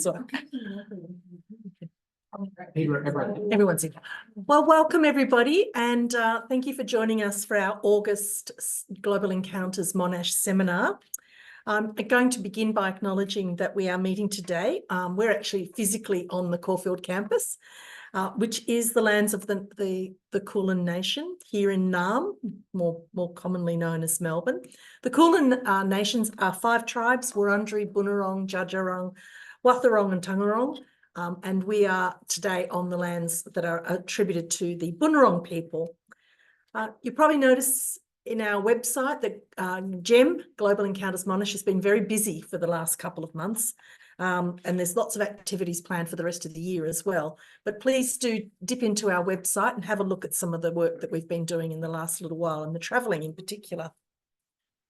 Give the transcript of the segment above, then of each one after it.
So everyone's in. Well, welcome everybody, and thank you for joining us for our August Global Encounters Monash seminar. I'm going to begin by acknowledging that we are meeting today. We're actually physically on the Caulfield campus, which is the lands of the Kulin Nation here in Naarm, more commonly known as Melbourne. The Kulin nations are 5 tribes: Wurundjeri, Bunurong, Dja Dja Wurrung, Wathaurong and Taungurong. And we are today on the lands that are attributed to the Bunurong people. You probably notice in our website that GEM, Global Encounters Monash, has been very busy for the last couple of months. And there's lots of activities planned for the rest of the year as well. But please do dip into our website and have a look at some of the work that we've been doing in the last little while, and the travelling in particular.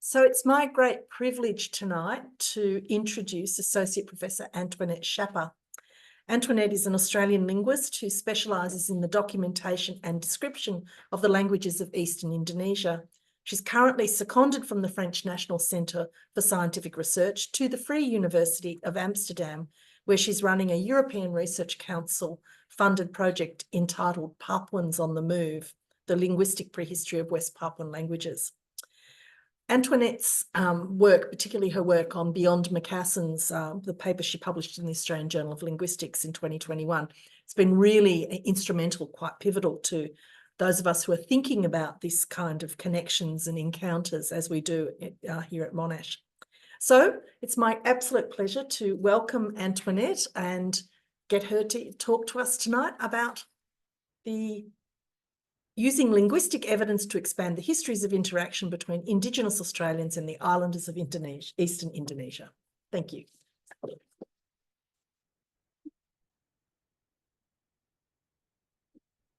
So it's my great privilege tonight to introduce Associate Professor Antoinette Schapper. Antoinette is an Australian linguist who specialises in the documentation and description of the languages of Eastern Indonesia. She's currently seconded from the French National Centre for Scientific Research to the Free University of Amsterdam, where she's running a European Research Council funded project entitled Papuans on the Move, the Linguistic Prehistory of West Papuan Languages. Antoinette's work, particularly her work on Beyond Makassans, the paper she published in the Australian Journal of Linguistics in 2021, it's been really instrumental, quite pivotal to those of us who are thinking about this kind of connections and encounters as we do here at Monash. So it's my absolute pleasure to welcome Antoinette and get her to talk to us tonight about using linguistic evidence to expand the histories of interaction between Indigenous Australians and the islanders of Eastern Indonesia. Thank you.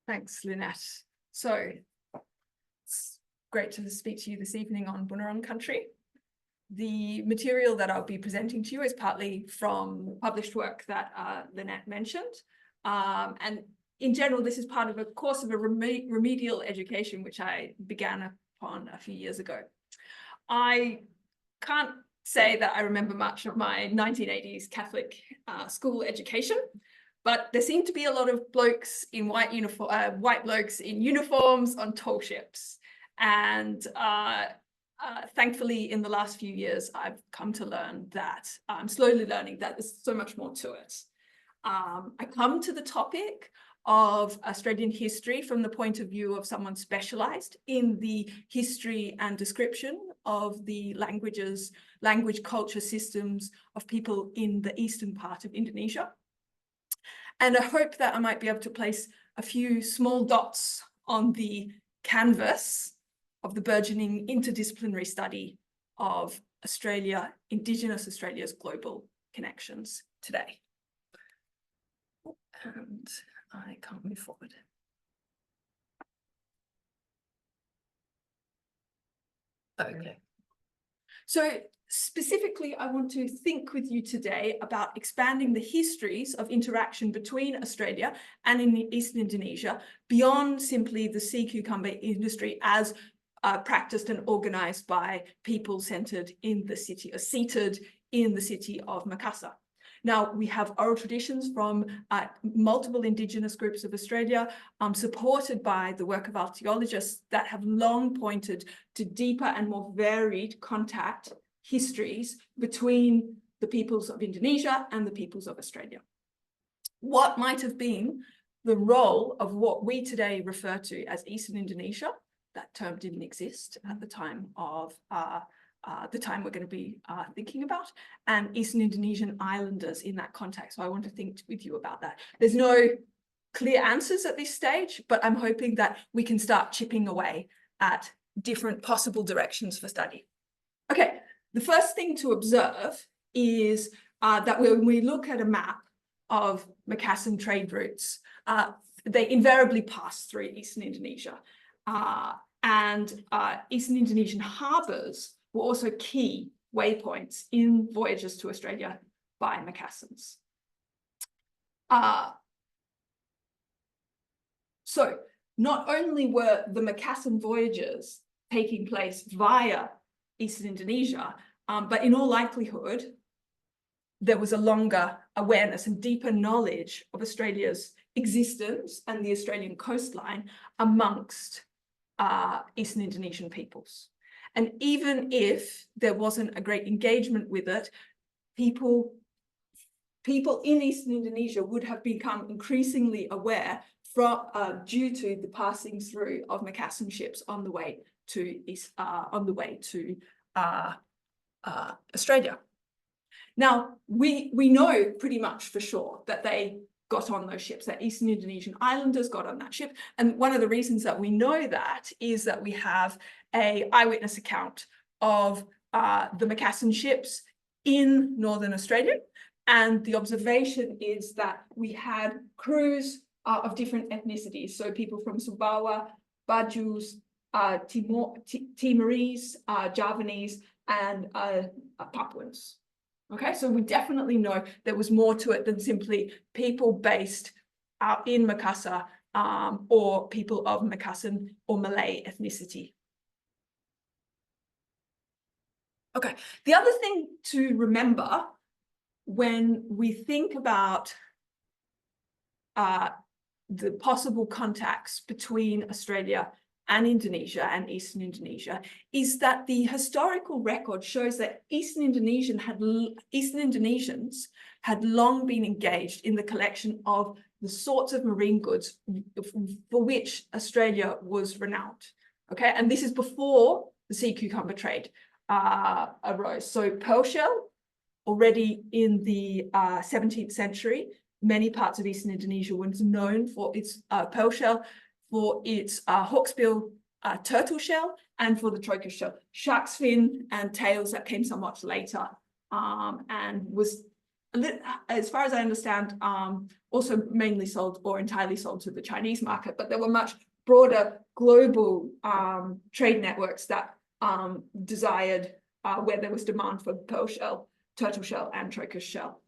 Thanks, Lynette. So it's great to speak to you this evening on Bunurong country. The material that I'll be presenting to you is partly from published work that Lynette mentioned. And in general, this is part of a course of a remedial education, which I began upon a few years ago. I can't say that I remember much of my 1980s Catholic school education, but there seemed to be a lot of blokes in white blokes in uniforms on tall ships. And thankfully, in the last few years, I've come to learn that, I'm slowly learning that there's so much more to it. I come to the topic of Australian history from the point of view of someone specialised in the history and description of the language culture systems of people in the eastern part of Indonesia. And I hope that I might be able to place a few small dots on the canvas of the burgeoning interdisciplinary study of Australia, Indigenous Australia's global connections today. And I can't move forward. Okay. So specifically, I want to think with you today about expanding the histories of interaction between Australia and in Eastern Indonesia beyond simply the sea cucumber industry as practiced and organised by people centred in the city, or seated in the city of Makassar. Now, we have oral traditions from multiple Indigenous groups of Australia, supported by the work of archaeologists that have long pointed to deeper and more varied contact histories between the peoples of Indonesia and the peoples of Australia. What might have been the role of what we today refer to as Eastern Indonesia? That term didn't exist at the time of the time we're going to be thinking about, and Eastern Indonesian islanders in that context. So I want to think with you about that. There's no clear answers at this stage, but I'm hoping that we can start chipping away at different possible directions for study. Okay, the first thing to observe is that when we look at a map of Makassan trade routes, they invariably pass through Eastern Indonesia. And Eastern Indonesian harbours were also key waypoints in voyages to Australia by Makassans. So not only were the Makassan voyages taking place via Eastern Indonesia, but in all likelihood, there was a longer awareness and deeper knowledge of Australia's existence and the Australian coastline amongst Eastern Indonesian peoples. And even if there wasn't a great engagement with it, people in Eastern Indonesia would have become increasingly aware due to the passing through of Makassan ships on the way to Australia. Now, we know pretty much for sure that they got on those ships, that Eastern Indonesian islanders got on that ship. And one of the reasons that we know that is that we have an eyewitness account of the Makassan ships in Northern Australia. And the observation is that we had crews of different ethnicities. So people from Sumbawa, Bajus, Timorese, Javanese, and Papuans. Okay, so we definitely know there was more to it than simply people based in Makassar or people of Makassan or Malay ethnicity. Okay, the other thing to remember when we think about the possible contacts between Australia and Indonesia and Eastern Indonesia is that the historical record shows that Eastern Indonesians had long been engaged in the collection of the sorts of marine goods for which Australia was renowned. Okay, and this is before the sea cucumber trade arose. So pearl shell, already in the 17th century, many parts of Eastern Indonesia was known for its pearl shell, for its hawksbill turtle shell, and for the trochus shell. Shark's fin and tails that came somewhat later, and was, as far as I understand, also mainly sold or entirely sold to the Chinese market. But there were much broader global trade networks that desired where there was demand for pearl shell, turtle shell, and trochus shell.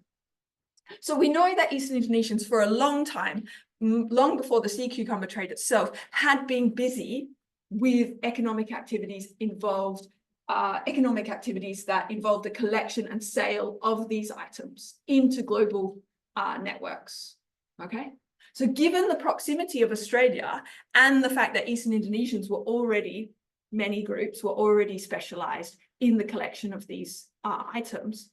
So we know that Eastern Indonesians for a long time, long before the sea cucumber trade itself, had been busy with economic activities that involved the collection and sale of these items into global networks. Okay, so given the proximity of Australia and the fact that Eastern Indonesians were already, many groups were already specialized in the collection of these items,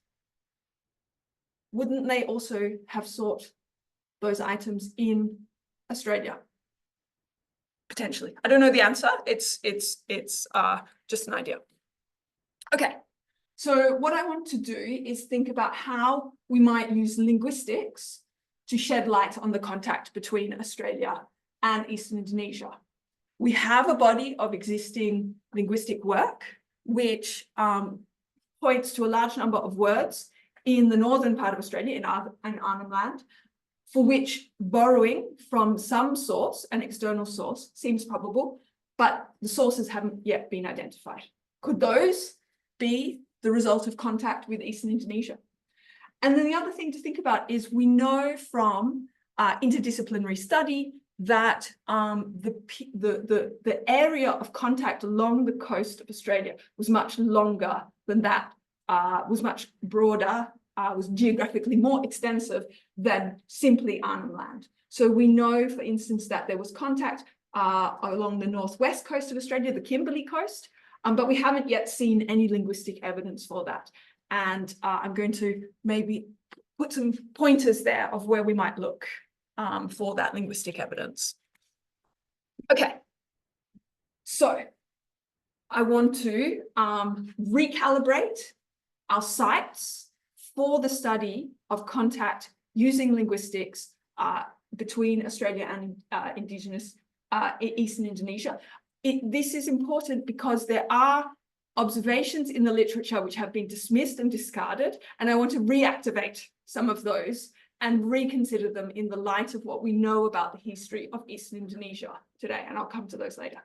wouldn't they also have sought those items in Australia? Potentially. I don't know the answer. It's just an idea. Okay, so what I want to do is think about how we might use linguistics to shed light on the contact between Australia and Eastern Indonesia. We have a body of existing linguistic work which points to a large number of words in the northern part of Australia, in Arnhem Land, for which borrowing from some source, an external source, seems probable, but the sources haven't yet been identified. Could those be the result of contact with Eastern Indonesia? And then the other thing to think about is we know from interdisciplinary study that the area of contact along the coast of Australia was much longer than that, was much broader, was geographically more extensive than simply Arnhem Land. So we know, for instance, that there was contact along the northwest coast of Australia, the Kimberley coast, but we haven't yet seen any linguistic evidence for that. And I'm going to maybe put some pointers there of where we might look for that linguistic evidence. Okay, so I want to recalibrate our sites for the study of contact using linguistics between Australia and Indigenous Eastern Indonesia. This is important because there are observations in the literature which have been dismissed and discarded, and I want to reactivate some of those and reconsider them in the light of what we know about the history of Eastern Indonesia today, and I'll come to those later.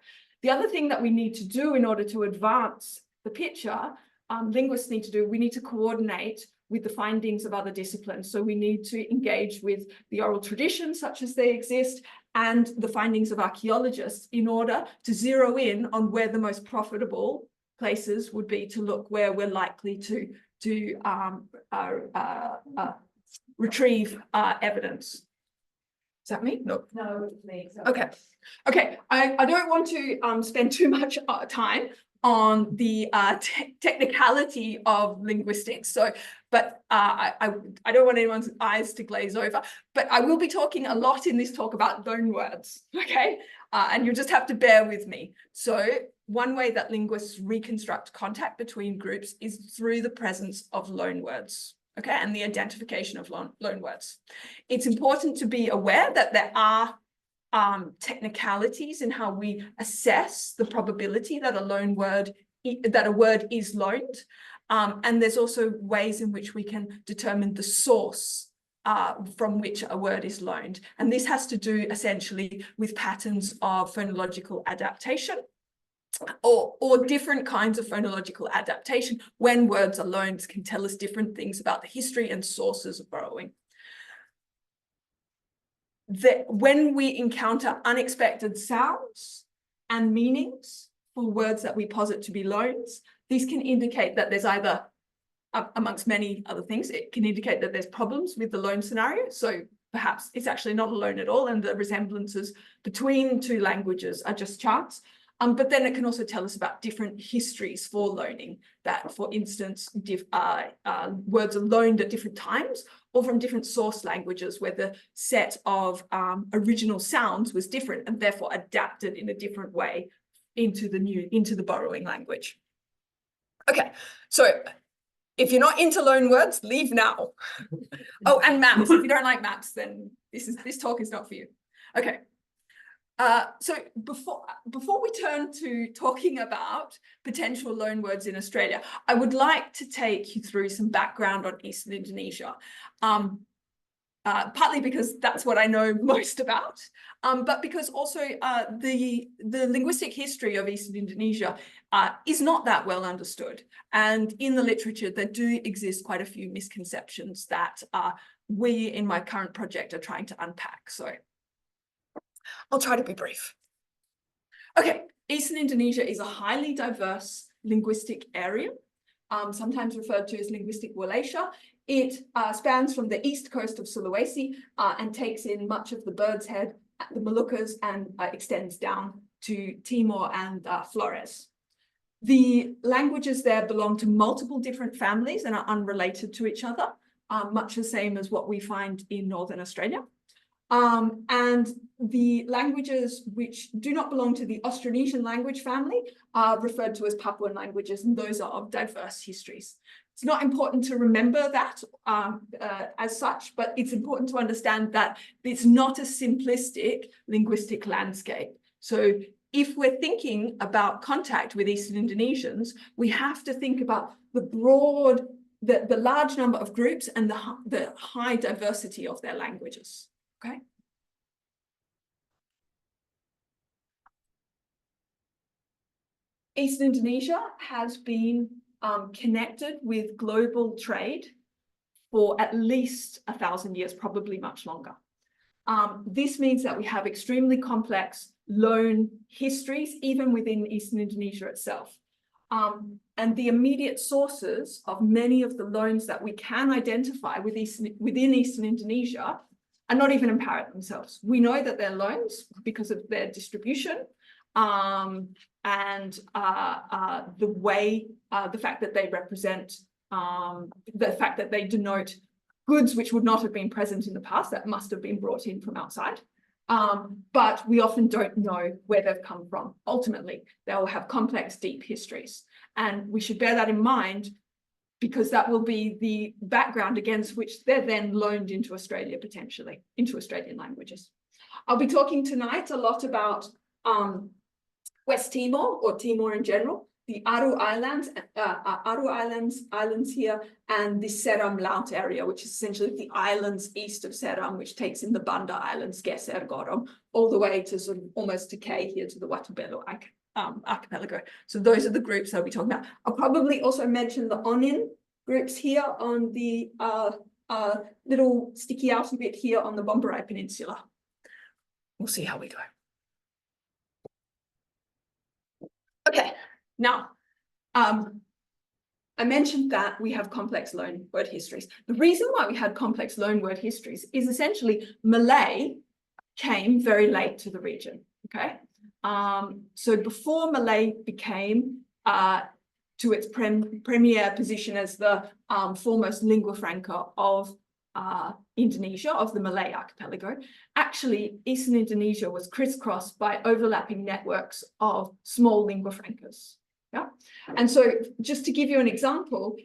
The other thing that we need to do in order to advance the picture, linguists need to do, we need to coordinate with the findings of other disciplines. So we need to engage with the oral traditions such as they exist and the findings of archaeologists in order to zero in on where the most profitable places would be to look, where we're likely to to retrieve evidence. Is that me? No. No, it's me. So Okay. Okay. I don't want to spend too much time on the technicality of linguistics. So, but I don't want anyone's eyes to glaze over. But I will be talking a lot in this talk about loan words. Okay, and you'll just have to bear with me. So, one way that linguists reconstruct contact between groups is through the presence of loan words. Okay, and the identification of loan words. It's important to be aware that there are technicalities in how we assess the probability that a word is loaned, and there's also ways in which we can determine the source from which a word is loaned, and this has to do essentially with patterns of phonological adaptation or different kinds of phonological adaptation. When words are loaned can tell us different things about the history and sources of borrowing. When we encounter unexpected sounds and meanings for words that we posit to be loans, these can indicate that there's either, amongst many other things, it can indicate that there's problems with the loan scenario. So perhaps it's actually not a loan at all, and the resemblances between two languages are just chance. But then it can also tell us about different histories for loaning, that, for instance, words are loaned at different times or from different source languages where the set of original sounds was different and therefore adapted in a different way into the borrowing language. Okay, so if you're not into loan words, leave now. Oh, and maps. If you don't like maps, then this talk is not for you. Okay. So before we turn to talking about potential loan words in Australia, I would like to take you through some background on Eastern Indonesia, partly because that's what I know most about, but because also the linguistic history of Eastern Indonesia is not that well understood. And in the literature, there do exist quite a few misconceptions that we in my current project are trying to unpack. So I'll try to be brief. Okay, Eastern Indonesia is a highly diverse linguistic area, sometimes referred to as linguistic Wallachia. It spans from the east coast of Sulawesi and takes in much of the Bird's Head, the Moluccas, and extends down to Timor and Flores. The languages there belong to multiple different families and are unrelated to each other, much the same as what we find in Northern Australia. And the languages which do not belong to the Austronesian language family are referred to as Papuan languages, and those are of diverse histories. It's not important to remember that as such, but it's important to understand that it's not a simplistic linguistic landscape. So if we're thinking about contact with Eastern Indonesians, we have to think about the large number of groups and the high diversity of their languages. Okay. Eastern Indonesia has been connected with global trade for at least 1,000 years, probably much longer. This means that we have extremely complex loan histories, even within Eastern Indonesia itself. And the immediate sources of many of the loans that we can identify within Eastern Indonesia are not even apparent themselves. We know that they're loans because of their distribution and the fact that they represent, the fact that they denote goods which would not have been present in the past, that must have been brought in from outside. But we often don't know where they've come from. Ultimately, they'll have complex, deep histories. And we should bear that in mind, because that will be the background against which they're then loaned into Australia, potentially, into Australian languages. I'll be talking tonight a lot about West Timor, or Timor in general, the Aru Islands here, and the Seram Laut area, which is essentially the islands east of Seram, which takes in the Banda Islands, Geser, Gorom, all the way to sort of almost to K here to the Watubelo archipelago. So those are the groups I'll be talking about. I'll probably also mention the Onin groups here on the little sticky outy bit here on the Bomberai Peninsula. We'll see how we go. Okay, now, I mentioned that we have complex loan word histories. The reason why we had complex loan word histories is essentially Malay came very late to the region, okay? So before Malay became to its premier position as the foremost lingua franca of Indonesia, of the Malay archipelago, actually Eastern Indonesia was crisscrossed by overlapping networks of small lingua francas. Yeah, and so just to give you an example,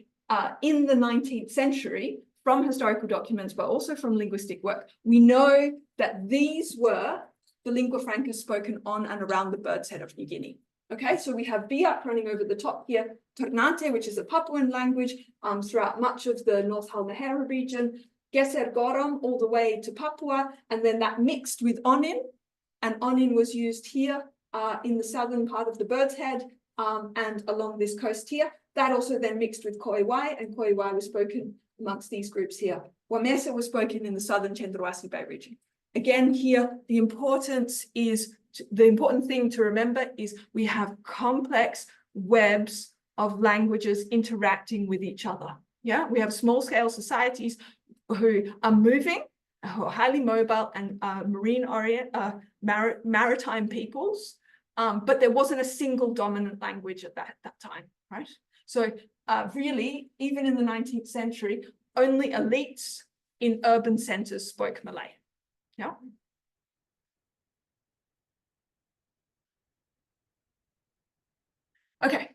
in the 19th century, from historical documents, but also from linguistic work, we know that these were the lingua franca spoken on and around the Bird's Head of New Guinea. Okay, so we have Biak running over the top here, Ternate, which is a Papuan language throughout much of the North Halmahera region, Geser Goram all the way to Papua, and then that mixed with Onin, and Onin was used here in the southern part of the Bird's Head and along this coast here. That also then mixed with Koiwai, and Koiwai was spoken amongst these groups here. Wamesa was spoken in the southern Cendrawasih Bay region. Again, here, the important thing to remember is we have complex webs of languages interacting with each other. Yeah, we have small-scale societies who are moving, who are highly mobile and maritime peoples, but there wasn't a single dominant language at that time, right? So really, even in the 19th century, only elites in urban centers spoke Malay. Yeah. Okay,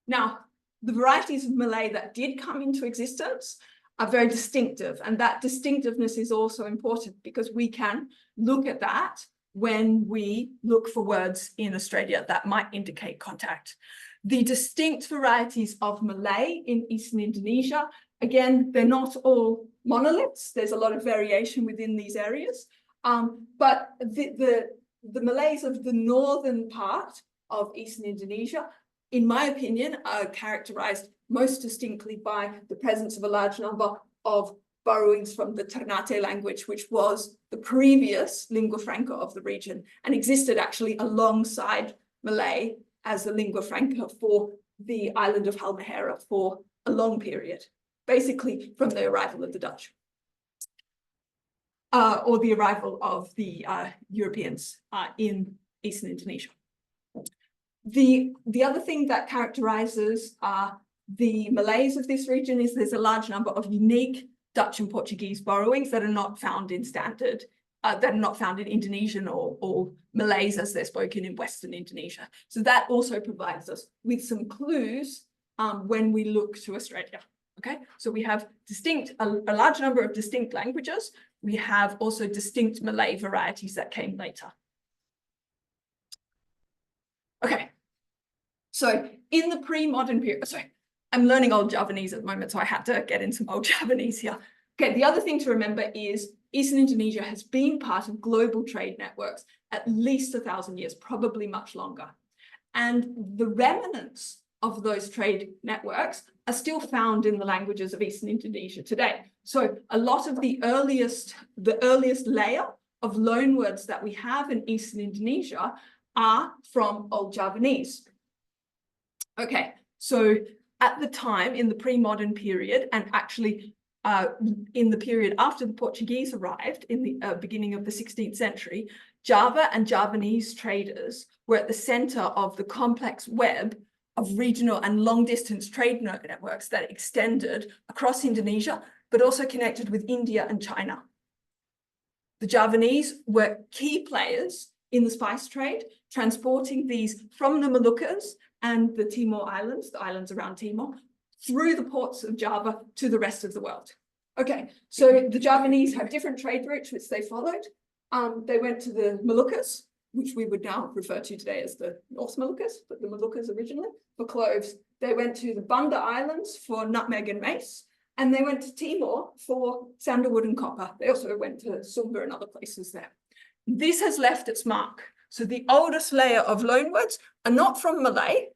now the varieties of Malay that did come into existence are very distinctive, and that distinctiveness is also important because we can look at that when we look for words in Australia that might indicate contact. The distinct varieties of Malay in Eastern Indonesia, again, they're not all monoliths. There's a lot of variation within these areas, but the Malays of the northern part of Eastern Indonesia, in my opinion, are characterized most distinctly by the presence of a large number of borrowings from the Ternate language, which was the previous lingua franca of the region and existed actually alongside Malay as the lingua franca for the island of Halmahera for a long period, basically from the arrival of the Dutch. Or the arrival of the Europeans in Eastern Indonesia. The other thing that characterizes the Malays of this region is there's a large number of unique Dutch and Portuguese borrowings that are not found in standard, that are not found in Indonesian or Malays as they're spoken in Western Indonesia. So that also provides us with some clues when we look to Australia. Okay, so we have a large number of distinct languages. We have also distinct Malay varieties that came later. Okay, so in the pre-modern period, sorry, I'm learning Old Javanese at the moment, so I had to get in some Old Javanese here. Okay, the other thing to remember is Eastern Indonesia has been part of global trade networks at least 1,000 years, probably much longer. And the remnants of those trade networks are still found in the languages of Eastern Indonesia today. So a lot of the earliest layer of loanwords that we have in Eastern Indonesia are from Old Javanese. Okay, so at the time in the pre-modern period, and actually in the period after the Portuguese arrived in the beginning of the 16th century, Java and Javanese traders were at the center of the complex web of regional and long-distance trade networks that extended across Indonesia, but also connected with India and China. The Javanese were key players in the spice trade, transporting these from the Moluccas and the Timor Islands, the islands around Timor, through the ports of Java to the rest of the world. Okay, so the Javanese had different trade routes which they followed. They went to the Moluccas, which we would now refer to today as the North Moluccas, but the Moluccas originally, for cloves. They went to the Banda Islands for nutmeg and mace, and they went to Timor for sandalwood and copper. They also went to Sumba and other places there. This has left its mark. So the oldest layer of loanwords are not from Malay,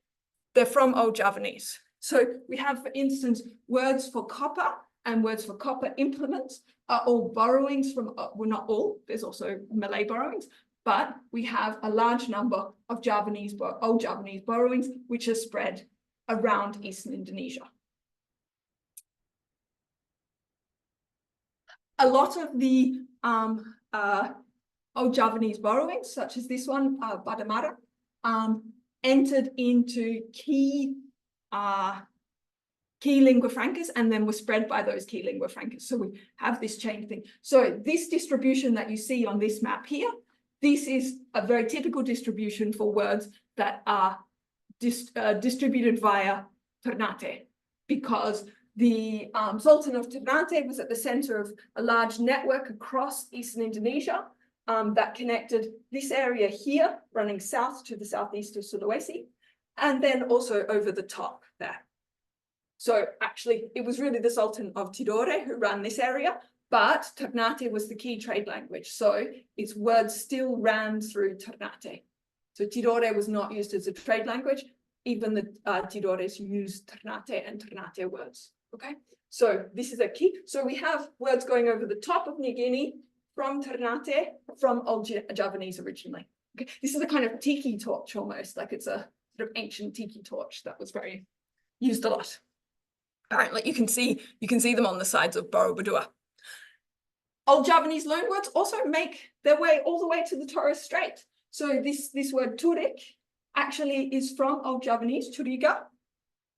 they're from Old Javanese. So we have, for instance, words for copper and words for copper implements are all borrowings from, well, not all, there's also Malay borrowings, but we have a large number of Old Javanese borrowings, which are spread around Eastern Indonesia. a lot of the old Javanese borrowings, such as this one, Badamara, entered into key lingua francas and then were spread by those key lingua francas. So we have this chain thing. So this distribution that you see on this map here, this is a very typical distribution for words that are distributed via Ternate, because the Sultan of Ternate was at the center of a large network across eastern Indonesia that connected this area here, running south to the southeast of Sulawesi, and then also over the top there. So actually, it was really the Sultan of Tidore who ran this area, but Ternate was the key trade language. So its words still ran through Ternate. So Tidore was not used as a trade language. Even the Tidores used Ternate and Ternate words. Okay, so this is a key. So we have words going over the top of New Guinea from Ternate, from Old Javanese originally. Okay, this is a kind of tiki torch almost, like it's a sort of ancient tiki torch that was very used a lot. Apparently, you can see them on the sides of Borobudur. Old Javanese loanwords also make their way all the way to the Torres Strait. So this word turik actually is from Old Javanese, turiga,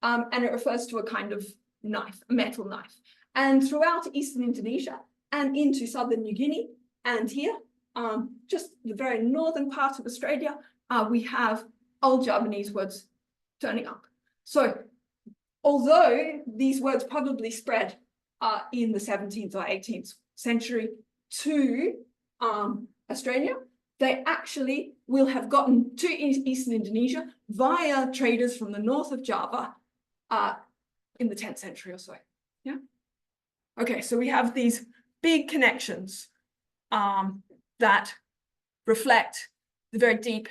and it refers to a kind of knife, a metal knife. And throughout eastern Indonesia and into southern New Guinea and here, just the very northern part of Australia, we have Old Javanese words turning up. So although these words probably spread in the 17th or 18th century to Australia, they actually will have gotten to eastern Indonesia via traders from the north of Java in the 10th century or so. Yeah. Okay, so we have these big connections that reflect the very deep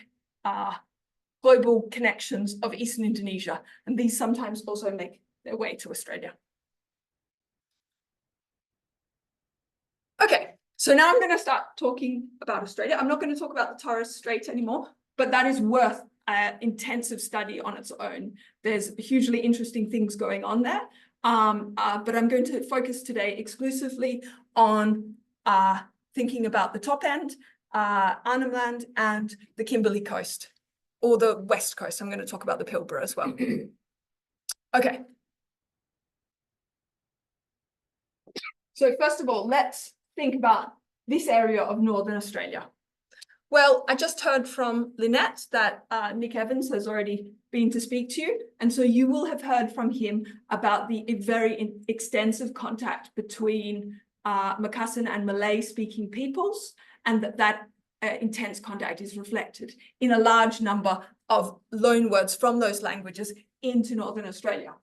global connections of eastern Indonesia, and these sometimes also make their way to Australia. Okay, so now I'm going to start talking about Australia. I'm not going to talk about the Torres Strait anymore, but that is worth intensive study on its own. There's hugely interesting things going on there, but I'm going to focus today exclusively on thinking about the top end, Arnhem Land, and the Kimberley coast, or the west coast. I'm going to talk about the Pilbara as well. Okay. So first of all, let's think about this area of Northern Australia. Well, I just heard from Lynette that Nick Evans has already been to speak to you. And so you will have heard from him about the very extensive contact between Makassan and Malay speaking peoples, and that intense contact is reflected in a large number of loanwords from those languages into Northern Australia.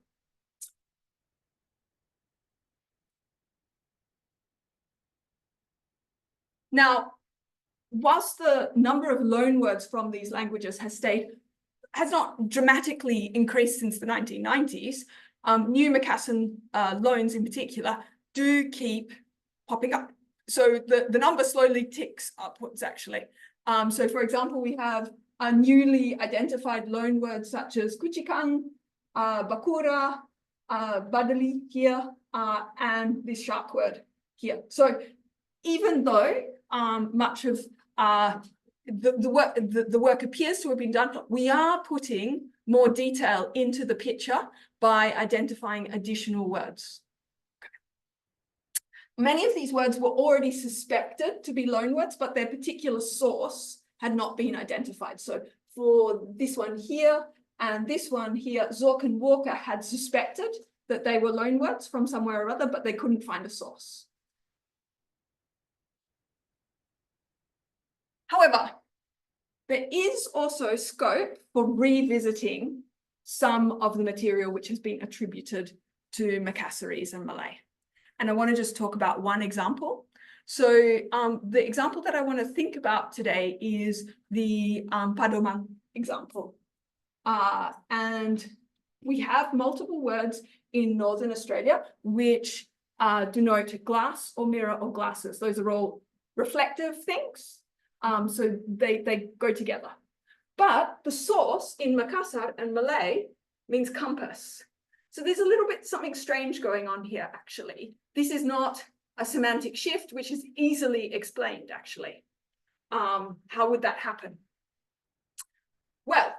Now, whilst the number of loanwords from these languages has not dramatically increased since the 1990s, new Makassan loans in particular do keep popping up. So the number slowly ticks upwards, actually. So for example, we have a newly identified loanwords such as Kuchikang, Bakura, Badali here, and this shark word here. So even though much of the work appears to have been done, we are putting more detail into the picture by identifying additional words. Many of these words were already suspected to be loanwords, but their particular source had not been identified. So for this one here and this one here, Zork and Walker had suspected that they were loanwords from somewhere or other, but they couldn't find a source. However, there is also scope for revisiting some of the material which has been attributed to Makassaris and Malay. And I want to just talk about one example. So the example that I want to think about today is the Padomang example. And we have multiple words in Northern Australia which denote glass or mirror or glasses. Those are all reflective things. So they go together. But the source in Makassar and Malay means compass. So there's a little bit something strange going on here, actually. This is not a semantic shift, which is easily explained, actually. How would that happen? Well,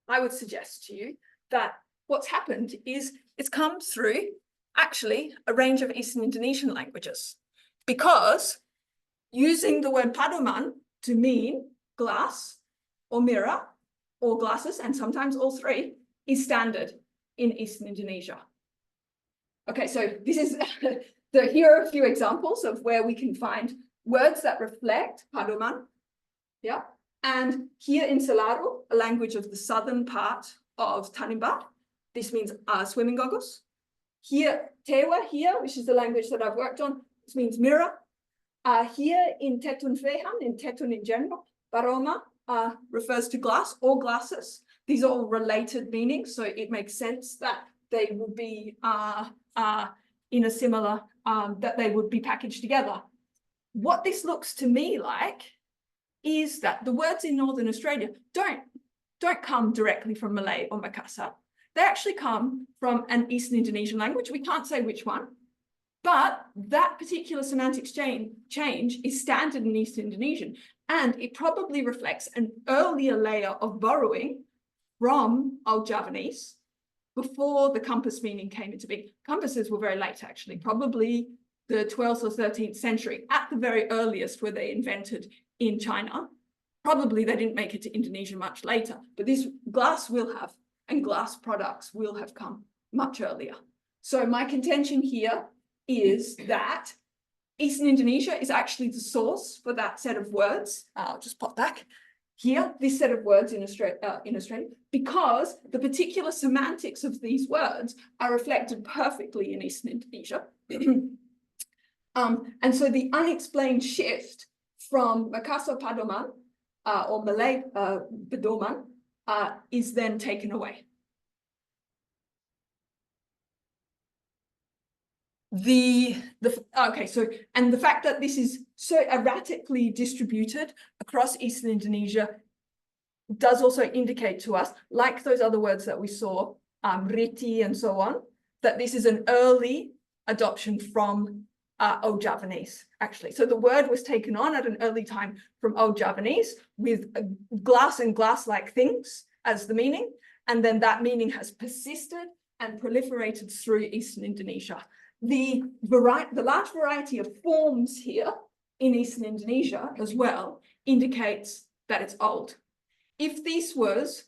I would suggest to you that what's happened is it's come through actually a range of Eastern Indonesian languages, because using the word padoman to mean glass or mirror or glasses, and sometimes all three, is standard in Eastern Indonesia. Okay, so this is here are a few examples of where we can find words that reflect padoman. Yeah, and here in Selaró, a language of the southern part of Tanimbar, this means swimming goggles. Here, Tewa here, which is the language that I've worked on, this means mirror. Here in Tetun Fehan, in Tetun in general, Baroma refers to glass or glasses. These are all related meanings, so it makes sense that they will be in a similar, that they would be packaged together. What this looks to me like is that the words in Northern Australia don't come directly from Malay or Makassan. They actually come from an Eastern Indonesian language. We can't say which one, but that particular semantic change is standard in Eastern Indonesian, and it probably reflects an earlier layer of borrowing from Old Javanese before the compass meaning came into being. Compasses were very late, actually, probably the 12th or 13th century at the very earliest were they invented in China. Probably they didn't make it to Indonesia much later, but this glass will have, and glass products will have come much earlier. So my contention here is that Eastern Indonesia is actually the source for that set of words. I'll just pop back here, this set of words in Australia, because the particular semantics of these words are reflected perfectly in Eastern Indonesia. And so the unexplained shift from Makassar Padoman or Malay Pedoman is then taken away. Okay, so, and the fact that this is so erratically distributed across Eastern Indonesia does also indicate to us, like those other words that we saw, riti and so on, that this is an early adoption from Old Javanese, actually. So the word was taken on at an early time from Old Javanese with glass and glass-like things as the meaning, and then that meaning has persisted and proliferated through Eastern Indonesia. The large variety of forms here in Eastern Indonesia as well indicates that it's old. If this was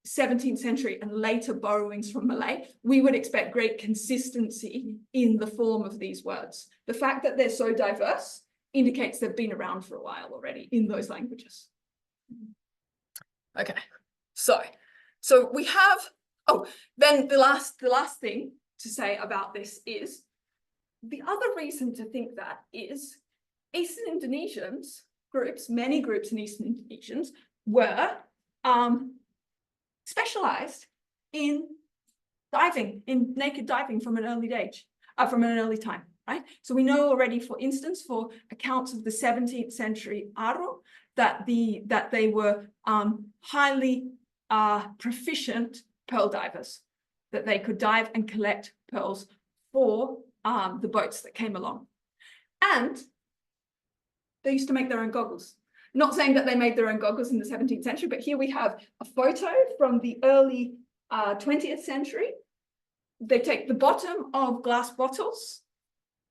17th century and later borrowings from Malay, we would expect great consistency in the form of these words. The fact that they're so diverse indicates they've been around for a while already in those languages. Okay, so we have, then the last thing to say about this is, the other reason to think that is Eastern Indonesians groups, many groups in Eastern Indonesians were specialized in diving, in naked diving from an early age, from an early time, right? So we know already, for instance, for accounts of the 17th century Aro, that they were highly proficient pearl divers, that they could dive and collect pearls for the boats that came along. And they used to make their own goggles. Not saying that they made their own goggles in the 17th century, but here we have a photo from the early 20th century. They take the bottom of glass bottles,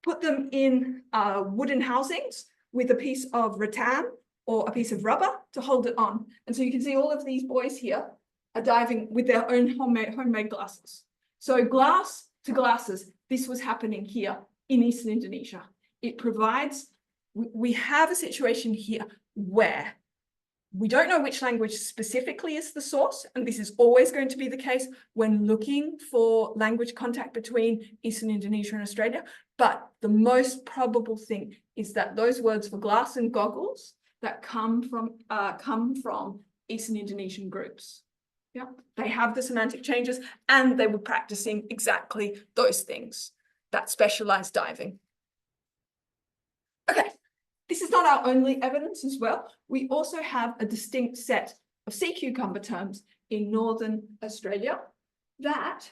put them in wooden housings with a piece of rattan or a piece of rubber to hold it on. And so you can see all of these boys here are diving with their own homemade glasses. So glass to glasses, this was happening here in Eastern Indonesia. It provides, we have a situation here where we don't know which language specifically is the source, and this is always going to be the case when looking for language contact between Eastern Indonesia and Australia, but the most probable thing is that those words for glass and goggles that come from Eastern Indonesian groups. Yeah, they have the semantic changes and they were practicing exactly those things, that specialized diving. Okay, this is not our only evidence as well. We also have a distinct set of sea cucumber terms in Northern Australia that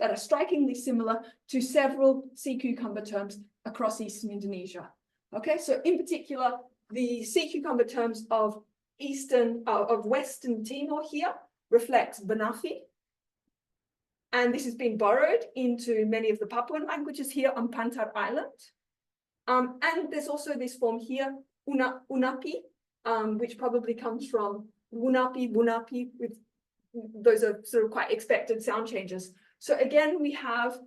are strikingly similar to several sea cucumber terms across Eastern Indonesia. Okay, so in particular, the sea cucumber terms of Western Timor here reflects Banafi. And this has been borrowed into many of the Papuan languages here on Pantar Island. And there's also this form here, Unapi, which probably comes from Wunapi, with those are sort of quite expected sound changes. So again, we have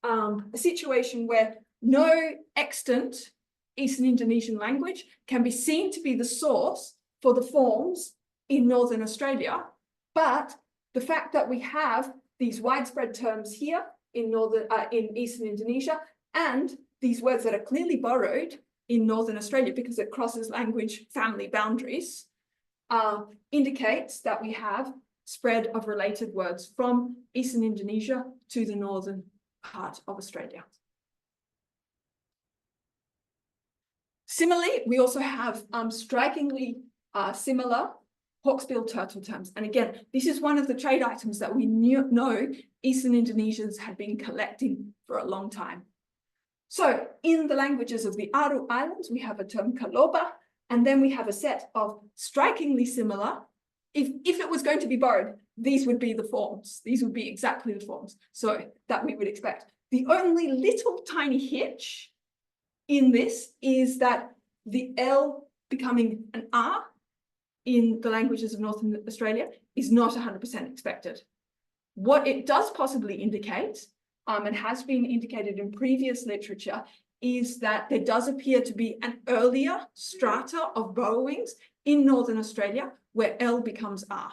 a situation where no extant Eastern Indonesian language can be seen to be the source for the forms in Northern Australia, but the fact that we have these widespread terms here in Eastern Indonesia and these words that are clearly borrowed in Northern Australia because it crosses language family boundaries indicates that we have spread of related words from Eastern Indonesia to the northern part of Australia. Similarly, we also have strikingly similar hawksbill turtle terms. And again, this is one of the trade items that we know Eastern Indonesians had been collecting for a long time. So in the languages of the Aru Islands, we have a term kaloba, and then we have a set of strikingly similar. If it was going to be borrowed, these would be the forms. These would be exactly the forms. So that we would expect. The only little tiny hitch in this is that the L becoming an R in the languages of Northern Australia is not 100% expected. What it does possibly indicate, and has been indicated in previous literature, is that there does appear to be an earlier strata of borrowings in Northern Australia where L becomes R.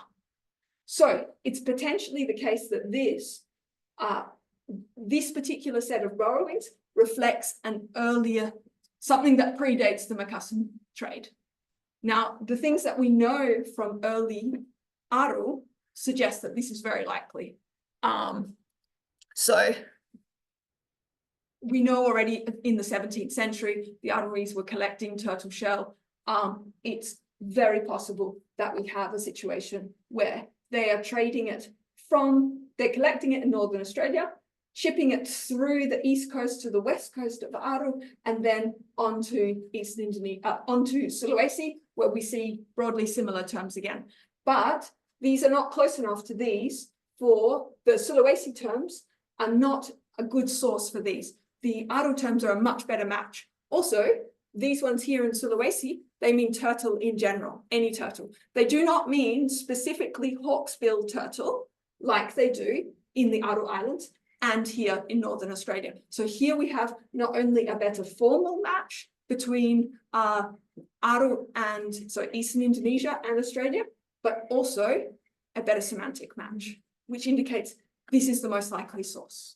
So it's potentially the case that this particular set of borrowings reflects an earlier, something that predates the Makassan trade. Now, the things that we know from early Aru suggest that this is very likely. So we know already in the 17th century, the Aruese were collecting turtle shell. It's very possible that we have a situation where they are trading it they're collecting it in Northern Australia, shipping it through the east coast to the west coast of Aru, and then onto Eastern Indonesia, onto Sulawesi, where we see broadly similar terms again. But these are not close enough to these for the Sulawesi terms are not a good source for these. The Aru terms are a much better match. Also, these ones here in Sulawesi, they mean turtle in general, any turtle. They do not mean specifically hawksbill turtle like they do in the Aru Islands and here in Northern Australia. So here we have not only a better formal match between Aru and so Eastern Indonesia and Australia, but also a better semantic match, which indicates this is the most likely source.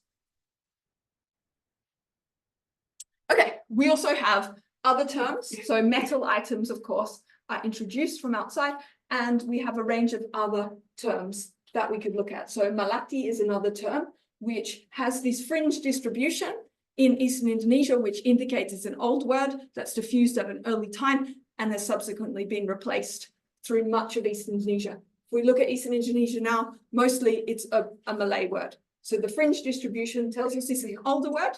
Okay, we also have other terms. So metal items, of course, are introduced from outside, and we have a range of other terms that we could look at. So malati is another term, which has this fringe distribution in Eastern Indonesia, which indicates it's an old word that's diffused at an early time and has subsequently been replaced through much of Eastern Indonesia. If we look at Eastern Indonesia now, mostly it's a Malay word. So the fringe distribution tells us this is an older word,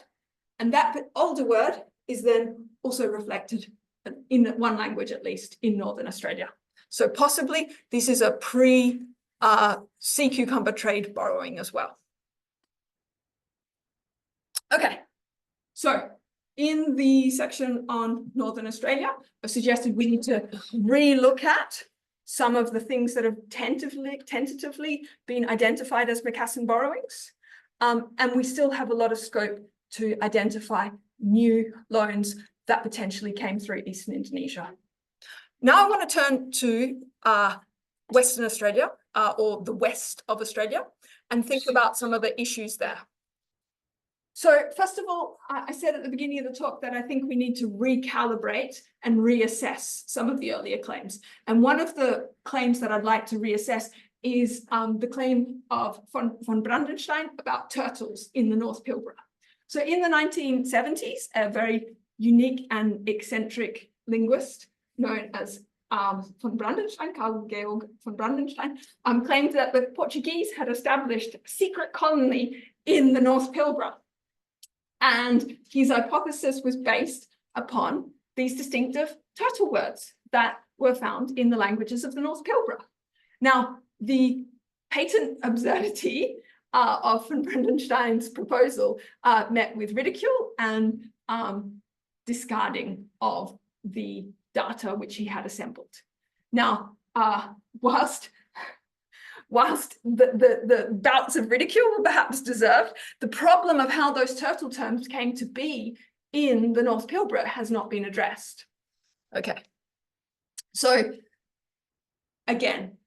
and that older word is then also reflected in one language, at least, in Northern Australia. So possibly this is a pre-sea cucumber trade borrowing as well. Okay, so in the section on Northern Australia, I suggested we need to re-look at some of the things that have tentatively been identified as Makassan borrowings. And we still have a lot of scope to identify new loans that potentially came through Eastern Indonesia. Now I want to turn to Western Australia, or the west of Australia, and think about some of the issues there. So first of all, I said at the beginning of the talk that I think we need to recalibrate and reassess some of the earlier claims. And one of the claims that I'd like to reassess is the claim of von Brandenstein about turtles in the North Pilbara. So in the 1970s, a very unique and eccentric linguist known as von Brandenstein, Carl Georg von Brandenstein, claimed that the Portuguese had established a secret colony in the North Pilbara. And his hypothesis was based upon these distinctive turtle words that were found in the languages of the North Pilbara. Now, the patent absurdity of von Brandenstein's proposal met with ridicule and discarding of the data which he had assembled. Now, whilst the bouts of ridicule were perhaps deserved, the problem of how those turtle terms came to be in the North Pilbara has not been addressed. Okay, so again,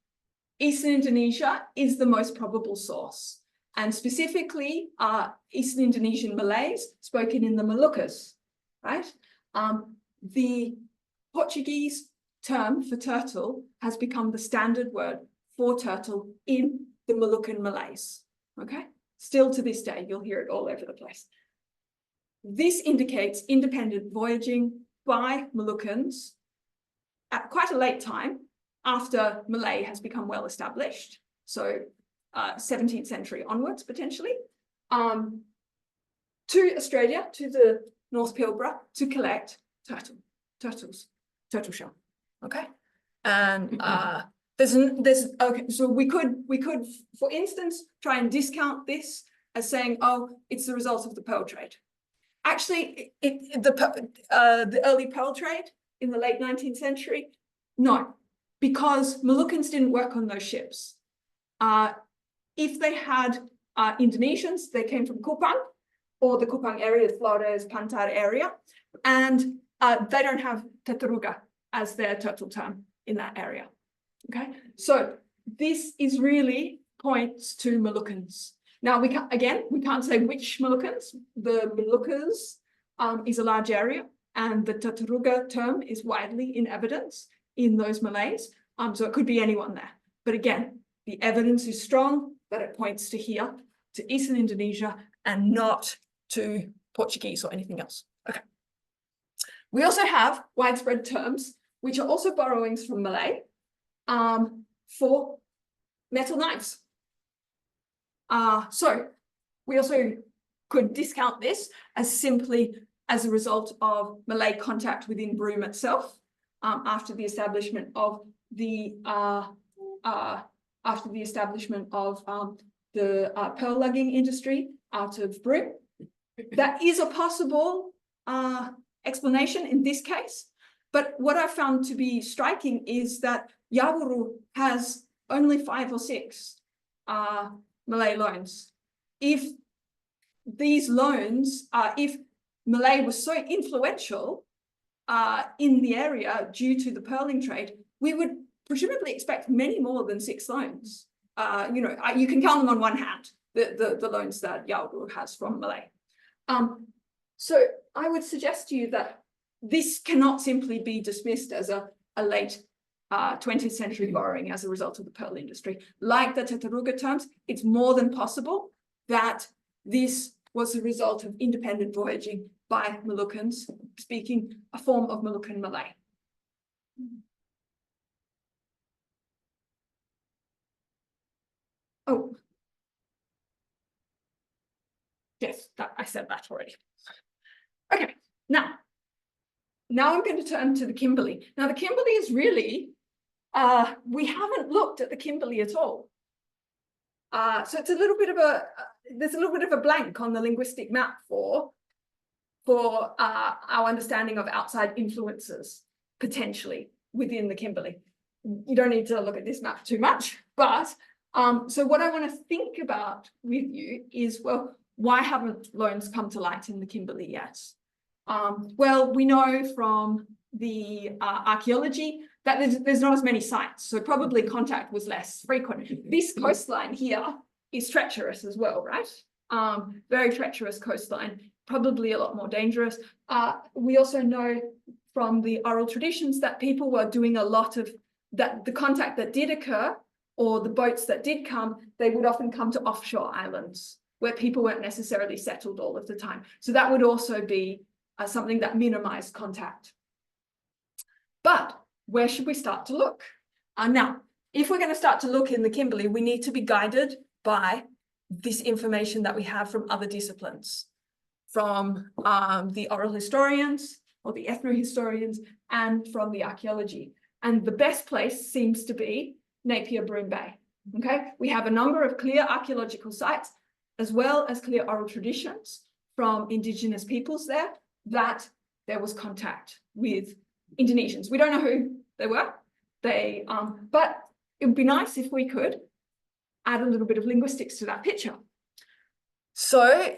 Eastern Indonesia is the most probable source, and specifically Eastern Indonesian Malays spoken in the Moluccas, right? The Portuguese term for turtle has become the standard word for turtle in the Moluccan Malays, okay? Still to this day, you'll hear it all over the place. This indicates independent voyaging by Moluccans at quite a late time after Malay has become well established, so 17th century onwards potentially, to Australia, to the North Pilbara, to collect turtle shell. Okay, and okay, so we could for instance try and discount this as saying, oh, it's the result of the pearl trade. Actually, the early pearl trade in the late 19th century, no, because Moluccans didn't work on those ships. If they had Indonesians, they came from Kupang, or the Kupang area, the Flores, Pantar area, and they don't have teteruga as their turtle term in that area. Okay, so this is really points to Moluccans. Now, we can't say which Moluccans. The Moluccas is a large area, and the teteruga term is widely in evidence in those Malays. So it could be anyone there. But again, the evidence is strong that it points to here, to Eastern Indonesia, and not to Portuguese or anything else. Okay. We also have widespread terms, which are also borrowings from Malay, for metal knives. So we also could discount this as simply as a result of Malay contact within Broome itself, after the establishment of the pearl lugging industry out of Broome. That is a possible explanation in this case, but what I found to be striking is that Yawuru has only 5 or 6 Malay loans. If these loans, if Malay was so influential in the area due to the pearling trade, we would presumably expect many more than 6 loans. You know, you can count them on one hand, the loans that Yawuru has from Malay. So I would suggest to you that this cannot simply be dismissed as a late 20th century borrowing as a result of the pearl industry. Like the teteruga terms, it's more than possible that this was a result of independent voyaging by Moluccans speaking a form of Moluccan Malay. Oh, yes, I said that already. Okay, now I'm going to turn to the Kimberley. Now the Kimberley is really, we haven't looked at the Kimberley at all. So it's a little bit of there's a little bit of a blank on the linguistic map for our understanding of outside influences potentially within the Kimberley. You don't need to look at this map too much, but so what I want to think about with you is, well, why haven't loans come to light in the Kimberley yet? Well, we know from the archaeology that there's not as many sites, so probably contact was less frequent. This coastline here is treacherous as well, right? Very treacherous coastline, probably a lot more dangerous. We also know from the oral traditions that people were doing a lot of that. The contact that did occur, or the boats that did come, they would often come to offshore islands where people weren't necessarily settled all of the time. So that would also be something that minimized contact. But where should we start to look? Now, if we're going to start to look in the Kimberley, we need to be guided by this information that we have from other disciplines. from the oral historians or the ethnohistorians and from the archaeology. And the best place seems to be Napier-Broome Bay. Okay, we have a number of clear archaeological sites as well as clear oral traditions from Indigenous peoples there that there was contact with Indonesians. We don't know who they were. But it would be nice if we could add a little bit of linguistics to that picture. So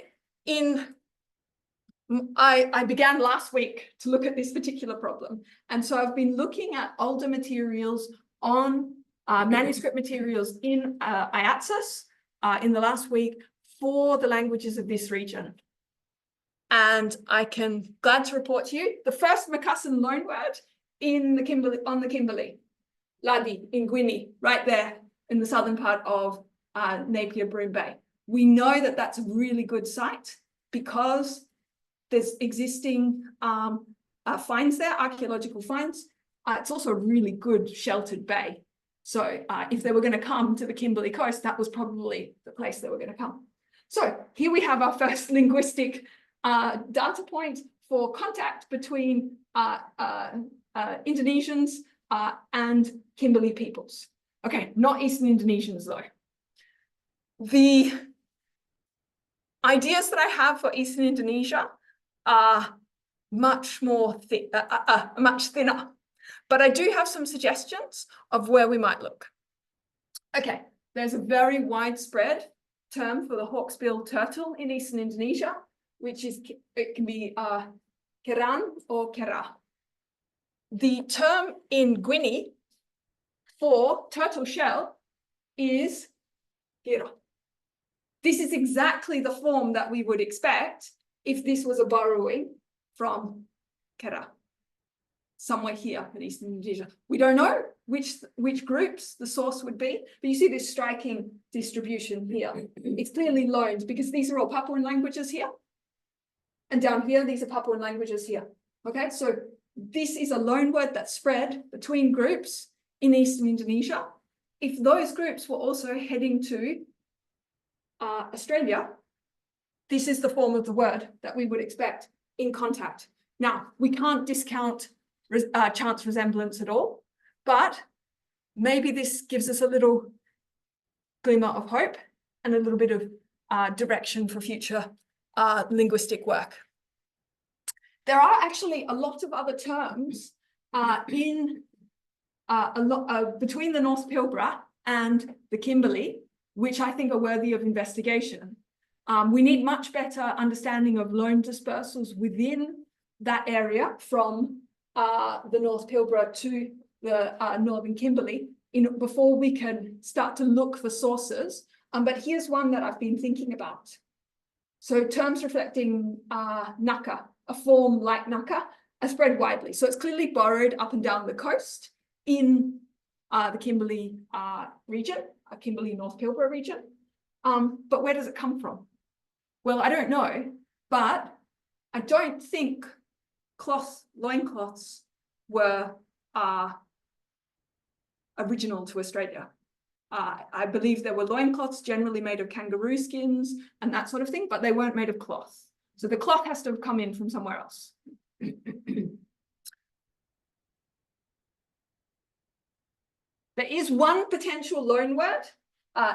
I began last week to look at this particular problem. And so I've been looking at older materials on manuscript materials in IATSIS in the last week for the languages of this region. And I can glad to report to you the first Makassan loanword in the Kimberley, on the Kimberley, Ladi in Guinea, right there in the southern part of Napier-Broome Bay. We know that that's a really good site because there's existing finds there, archaeological finds. It's also a really good sheltered bay. So if they were going to come to the Kimberley coast, that was probably the place they were going to come. So here we have our first linguistic data point for contact between Indonesians and Kimberley peoples. Okay, not Eastern Indonesians though. The ideas that I have for Eastern Indonesia are much thinner, but I do have some suggestions of where we might look. Okay, there's a very widespread term for the hawksbill turtle in Eastern Indonesia, which is, it can be keran or kera. The term in Guinea for turtle shell is kira. This is exactly the form that we would expect if this was a borrowing from kera, somewhere here in Eastern Indonesia. We don't know which groups the source would be, but you see this striking distribution here. It's clearly loaned because these are all Papuan languages here. And down here, these are Papuan languages here. Okay, so this is a loan word that's spread between groups in Eastern Indonesia. If those groups were also heading to Australia, this is the form of the word that we would expect in contact. Now, we can't discount chance resemblance at all, but maybe this gives us a little glimmer of hope and a little bit of direction for future linguistic work. There are actually a lot of other terms between the North Pilbara and the Kimberley, which I think are worthy of investigation. We need much better understanding of loan dispersals within that area from the North Pilbara to the Northern Kimberley before we can start to look for sources. But here's one that I've been thinking about. So terms reflecting Naka, a form like Naka, are spread widely. So it's clearly borrowed up and down the coast in the Kimberley region, Kimberley North Pilbara region. But where does it come from? Well, I don't know, but I don't think loincloths were original to Australia. I believe there were loincloths generally made of kangaroo skins and that sort of thing, but they weren't made of cloth. So the cloth has to have come in from somewhere else. There is one potential loan word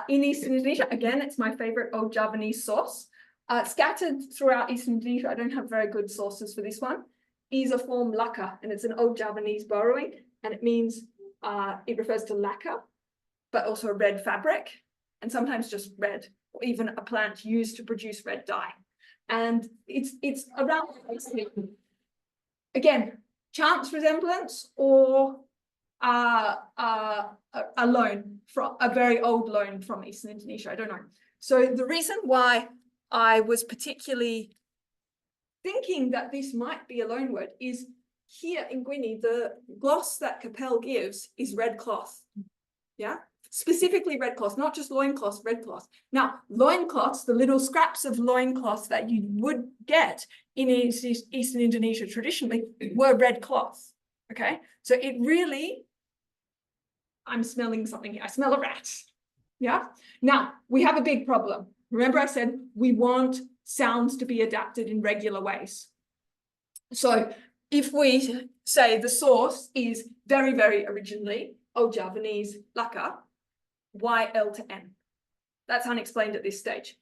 in Eastern Indonesia. Again, it's my favorite old Javanese source. Scattered throughout Eastern Indonesia, I don't have very good sources for this one, is a form laka, and it's an old Javanese borrowing, and it means, it refers to lacquer, but also red fabric, and sometimes just red, or even a plant used to produce red dye. And it's around, again, chance resemblance or a loan from a very old loan from Eastern Indonesia. I don't know. So the reason why I was particularly thinking that this might be a loan word is here in Guinea, the gloss that Capel gives is red cloth. Yeah, specifically red cloth, not just loincloths, red cloth. Now, loincloths, the little scraps of loincloths that you would get in Eastern Indonesia traditionally were red cloth. Okay, so it really, I'm smelling something here. I smell a rat. Yeah. Now, we have a big problem. Remember I said we want sounds to be adapted in regular ways. So if we say the source is very, very originally Old Javanese Laka, why L to N? That's unexplained at this stage.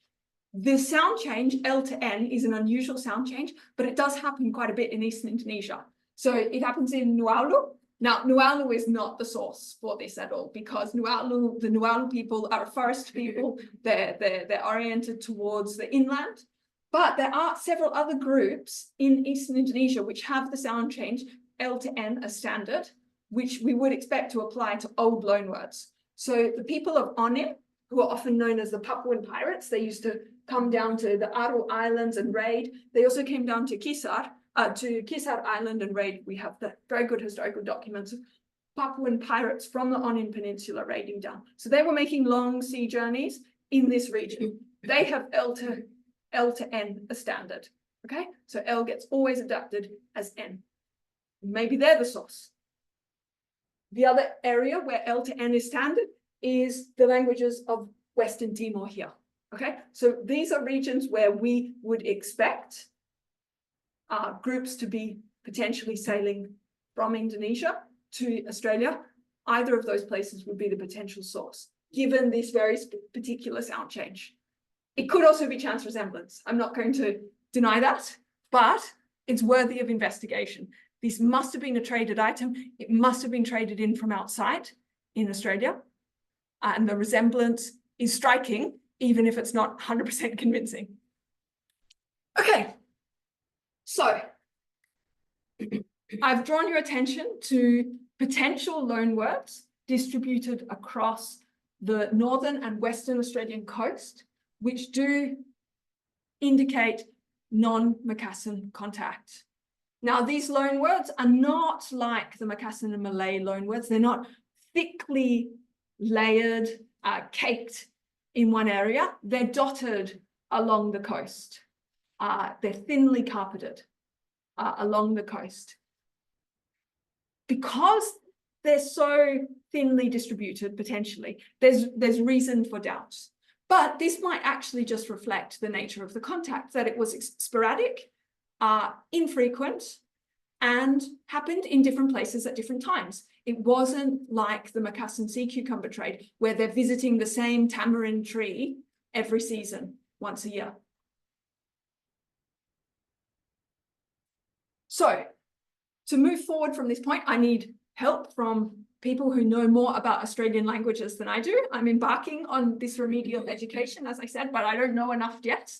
The sound change, L to N, is an unusual sound change, but it does happen quite a bit in Eastern Indonesia. So it happens in Nuaulu. Now, Nuaulu is not the source for this at all, because Nuaulu, the Nuaulu people are a forest people. They're oriented towards the inland. But there are several other groups in Eastern Indonesia which have the sound change L to N as standard, which we would expect to apply to old loanwords. So the people of Onin, who are often known as the Papuan pirates, they used to come down to the Aru Islands and raid. They also came down to Kisar Island and raid. We have the very good historical documents of Papuan pirates from the Onin Peninsula raiding down. So they were making long sea journeys in this region. They have L to N as standard. Okay, so L gets always adapted as N. Maybe they're the source. The other area where L to N is standard is the languages of Western Timor here. Okay, so these are regions where we would expect groups to be potentially sailing from Indonesia to Australia. Either of those places would be the potential source, given this very particular sound change. It could also be chance resemblance. I'm not going to deny that, but it's worthy of investigation. This must have been a traded item. It must have been traded in from outside in Australia. And the resemblance is striking, even if it's not 100% convincing. Okay, so I've drawn your attention to potential loanwords distributed across the northern and western Australian coast, which do indicate non-Makassan contact. Now, these loanwords are not like the Makassan and Malay loanwords. They're not thickly layered, caked in one area. They're dotted along the coast. They're thinly carpeted along the coast. Because they're so thinly distributed, potentially, there's reason for doubts. But this might actually just reflect the nature of the contact, that it was sporadic, infrequent, and happened in different places at different times. It wasn't like the Makassan sea cucumber trade, where they're visiting the same tamarind tree every season, once a year. So, to move forward from this point, I need help from people who know more about Australian languages than I do. I'm embarking on this remedial education, as I said, but I don't know enough yet.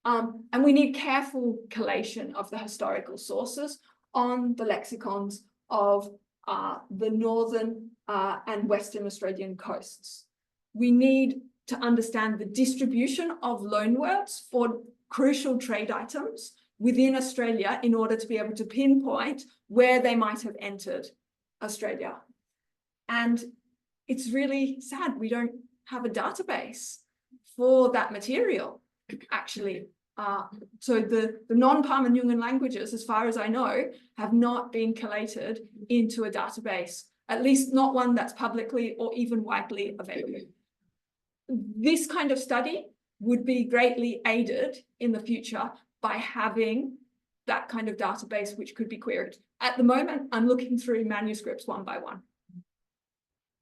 And we need careful collation of the historical sources on the lexicons of the northern and western Australian coasts. We need to understand the distribution of loanwords for crucial trade items within Australia in order to be able to pinpoint where they might have entered Australia. And it's really sad we don't have a database for that material, actually. So the non-Parmanyungan languages, as far as I know, have not been collated into a database, at least not one that's publicly or even widely available. This kind of study would be greatly aided in the future by having that kind of database which could be queried. At the moment, I'm looking through manuscripts one by one.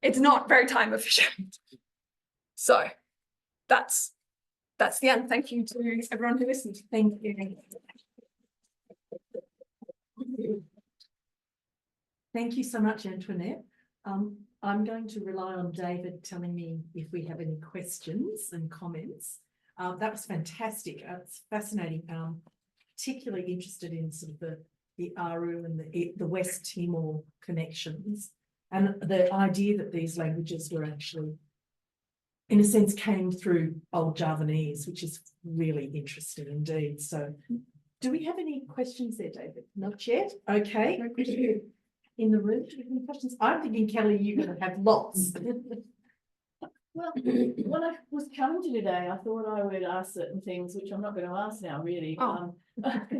It's not very time efficient. So that's the end. Thank you to everyone who listened. Thank you. Thank you so much, Antoinette. I'm going to rely on David telling me if we have any questions and comments. That was fantastic. It's fascinating. Particularly interested in sort of the Aru and the West Timor connections, and the idea that these languages were actually, in a sense, came through Old Javanese, which is really interesting indeed. So do we have any questions there, David? Not yet. Okay. No questions in the room. Do you have any questions? I'm thinking, Kelly, you're going to have lots. Well, when I was coming to today, I thought I would ask certain things, which I'm not going to ask now, really. Oh.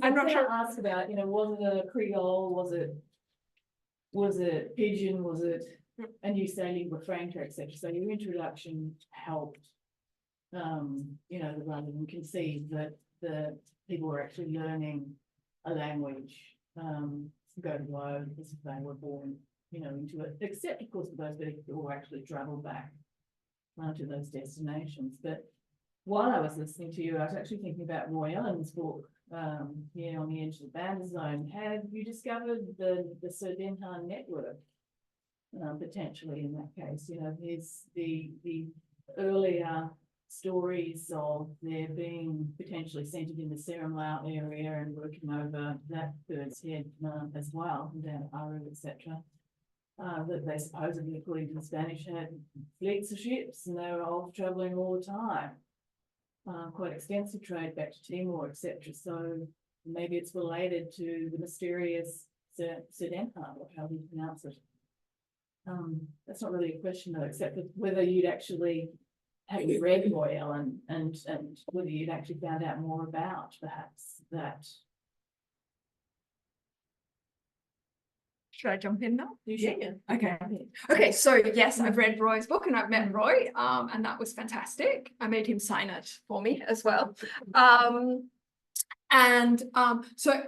I'm not sure. Ask about, was it a Creole? Was it Pidgin? Was it? And you say lingua franca, etc. So your introduction helped, rather than conceive that the people were actually learning a language, go to Rome because they were born, into it, except of course for those people who actually travel back to those destinations. But while I was listening to you, I was actually thinking about Roy Ellen's book, here on the edge of the Banda Zone. Have you discovered the Sudenhan network, potentially in that case? There's the earlier stories of there being potentially centred in the Seremlau area and working over that bird's head as well, down at Aru, etc. That they supposedly, according to the Spanish, had fleets of ships and they were all travelling all the time. Quite extensive trade back to Timor, etc. So maybe it's related to the mysterious Sudenhan, or how do you pronounce it? That's not really a question though, except whether you'd actually have read Roy Ellen and whether you'd actually found out more about perhaps that. Should I jump in now? Yeah. Okay. Okay. So yes, I've read Roy's book and I've met Roy, and that was fantastic. I made him sign it for me as well. So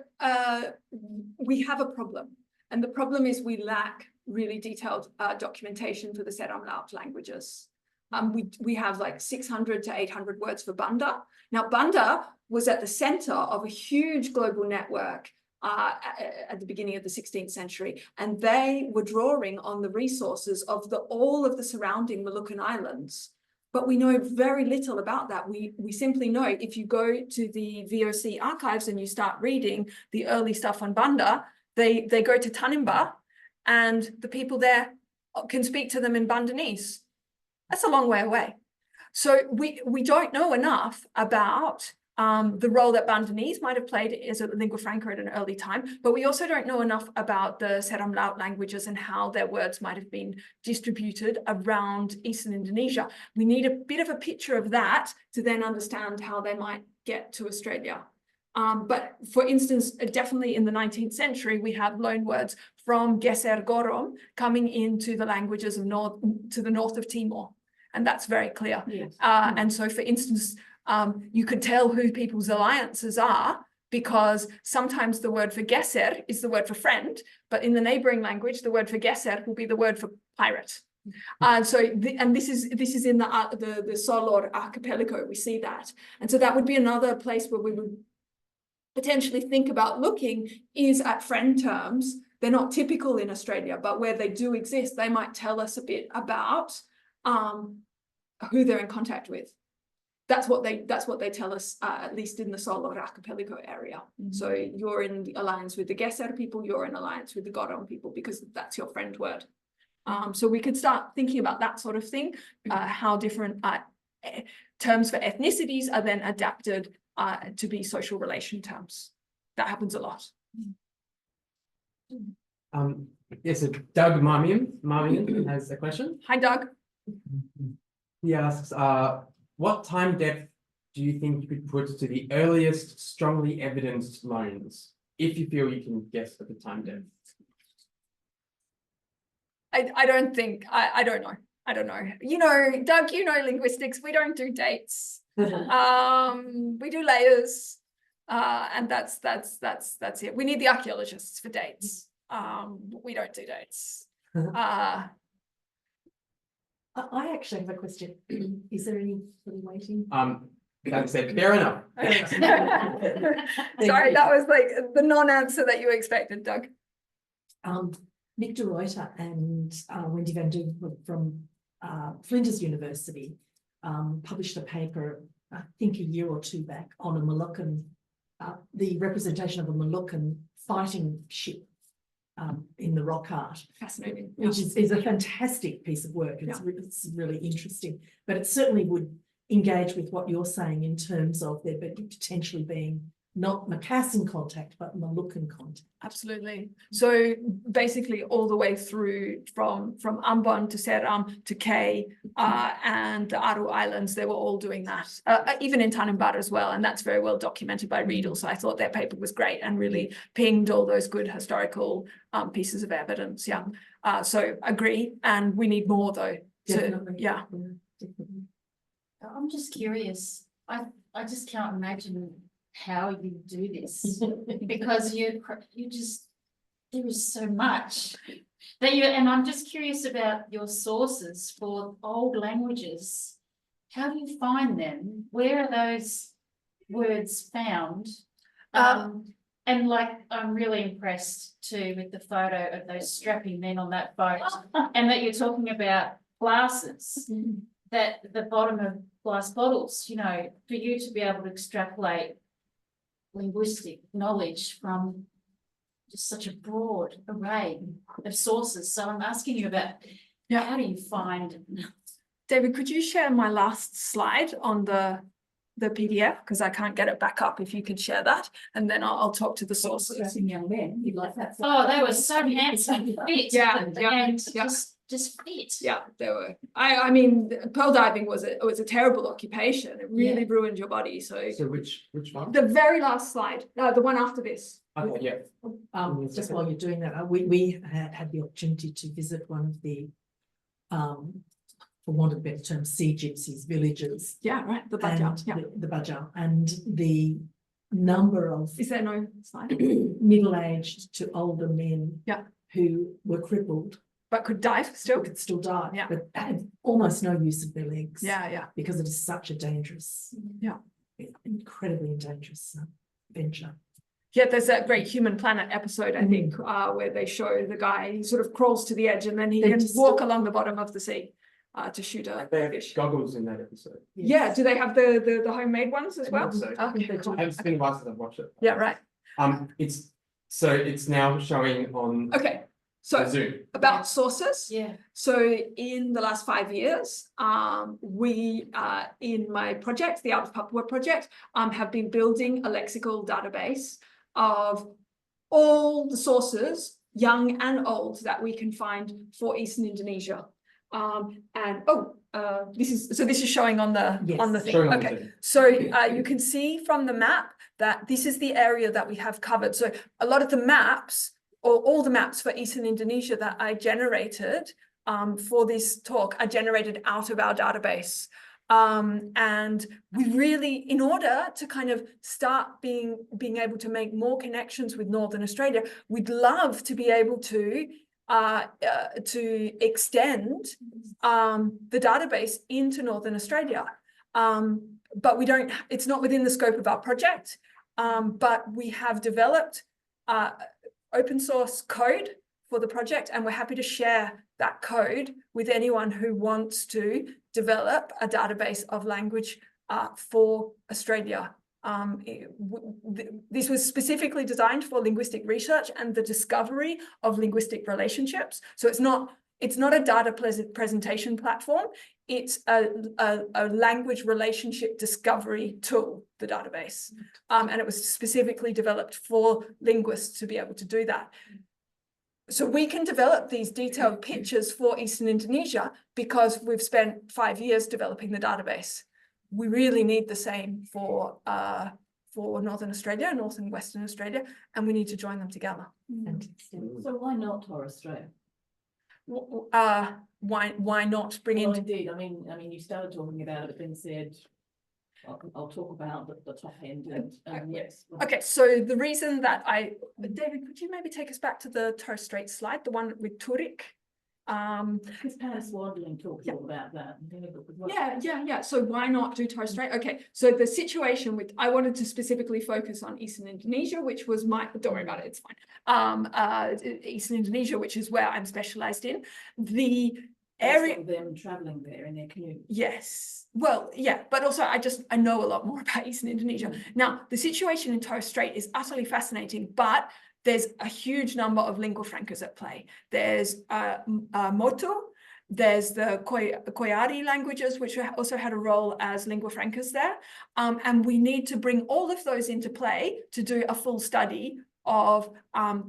we have a problem, and the problem is we lack really detailed documentation for the Seremlau languages. We have like 600 to 800 words for Banda. Now, Banda was at the center of a huge global network at the beginning of the 16th century, and they were drawing on the resources of all of the surrounding Moluccan islands. But we know very little about that. We simply know if you go to the VOC archives and you start reading the early stuff on Banda, they go to Tanimbar, and the people there can speak to them in Bandanese. That's a long way away. So we don't know enough about the role that Bandanese might have played as a lingua franca at an early time, but we also don't know enough about the Seremlau languages and how their words might have been distributed around Eastern Indonesia. We need a bit of a picture of that to then understand how they might get to Australia. But for instance, definitely in the 19th century, we have loan words from Geser Gorom coming into the languages of the north of Timor. And that's very clear. Yes. And so, for instance, you could tell who people's alliances are because sometimes the word for Geser is the word for friend, but in the neighboring language, the word for Geser will be the word for pirate. And this is in the Solor archipelago. We see that, and so that would be another place where we would potentially think about looking is at friend terms. They're not typical in Australia, but where they do exist, they might tell us a bit about who they're in contact with. That's what they tell us, at least in the Solor archipelago area. So you're in the alliance with the Geser people, you're in alliance with the Gorom people, because that's your friend word. So we could start thinking about that sort of thing, how different terms for ethnicities are then adapted to be social relation terms. That happens a lot. Yes, so Doug Marmion has a question. Hi, Doug. He asks, what time depth do you think you could put to the earliest strongly evidenced loans, if you feel you can guess at the time depth? I don't know. I don't know. Doug, linguistics, we don't do dates. We do layers. And that's it. We need the archaeologists for dates. We don't do dates. I actually have a question. Is there anybody waiting? That said, fair enough. Sorry, that was like the non-answer that you expected, Doug. Nick de Ruyter and Wendy van Doorn from Flinders University published a paper, I think a year or two back, on a Moluccan, the representation of a Moluccan fighting ship in the rock art. Fascinating. Which is a fantastic piece of work. It's really interesting, but it certainly would engage with what you're saying in terms of there potentially being not Makassan contact, but Moluccan contact. Absolutely. So basically all the way through from Ambon to Seram to Kay and the Aru Islands, they were all doing that, even in Tanimbar as well. And that's very well documented by Riedel. So I thought their paper was great and really pinged all those good historical pieces of evidence. Yeah. So agree. And we need more though. Definitely. Yeah. Definitely. I'm just curious. I just can't imagine how you do this because you just, there is so much that you, and I'm just curious about your sources for old languages. How do you find them? Where are those words found? And like, I'm really impressed too with the photo of those strapping men on that boat, and that you're talking about glasses, that the bottom of glass bottles, you know, for you to be able to extrapolate linguistic knowledge from just such a broad array of sources. So I'm asking you about, how do you find? David, could you share my last slide on the PDF, because I can't get it back up. If you could share that, and then I'll talk to the sources. Dressing young men, you like that? Oh, they were so handsome, fit, Yeah, and yeah. just fit. Yeah, there were. I mean, pearl diving was a terrible occupation. It really ruined your body. So So which one? the very last slide, the one after this. Okay, yeah. Just while you're doing that, we had the opportunity to visit one of the, for want of a better term, sea gypsies villages. Yeah, right. The And budget. Yeah. the Baja, and the number of Is there no slide? middle-aged to older men who were crippled But could dive still. could still die, Yeah. but had almost no use of their legs. Yeah. Because it is such a dangerous, incredibly dangerous venture. Yeah, there's that great Human Planet episode, I think, where they show the guy, he sort of crawls to the edge and then he They can just walk along the bottom of the sea to shoot a They have fish. goggles in that episode. Yeah, do they have the homemade ones as well? So Okay, cool. it's been a while since I've watched it. Yeah, right. It's now showing on Okay, so Zoom. about sources. Yeah. So in the last 5 years, we, in my project, the Out of Papua project, have been building a lexical database of all the sources, young and old, that we can find for Eastern Indonesia. This is showing on the thing. Showing on the Okay, Zoom. so you can see from the map that this is the area that we have covered. So a lot of the maps, or all the maps for Eastern Indonesia that I generated for this talk, are generated out of our database. And we really, in order to kind of start being able to make more connections with Northern Australia, we'd love to be able to extend the database into Northern Australia. But we don't, it's not within the scope of our project, but we have developed open source code for the project, and we're happy to share that code with anyone who wants to develop a database of language for Australia. This was specifically designed for linguistic research and the discovery of linguistic relationships. So it's not a data presentation platform. It's a language relationship discovery tool, the database. And it was specifically developed for linguists to be able to do that. So we can develop these detailed pictures for Eastern Indonesia because we've spent 5 years developing the database. We really need the same for Northern Australia, North and Western Australia, and we need to join them together. So why not Torres Strait? Why not bring Well, in? indeed, I mean, you started talking about it, then said, I'll talk about the top end and yes. Okay, so the reason that David, could you maybe take us back to the Torres Strait slide, the one with Turik? Because Paris Wadling talks all about that. Yeah. So why not do Torres Strait? Okay, so the situation with, I wanted to specifically focus on Eastern Indonesia, which was don't worry about it, it's fine. Eastern Indonesia, which is where I'm specialized in. The area of them traveling there in their canoe. Yes. Well, yeah, but also I know a lot more about Eastern Indonesia. Now, the situation in Torres Strait is utterly fascinating, but there's a huge number of lingua francas at play. There's Motu, there's the Koyari languages, which also had a role as lingua francas there. And we need to bring all of those into play to do a full study of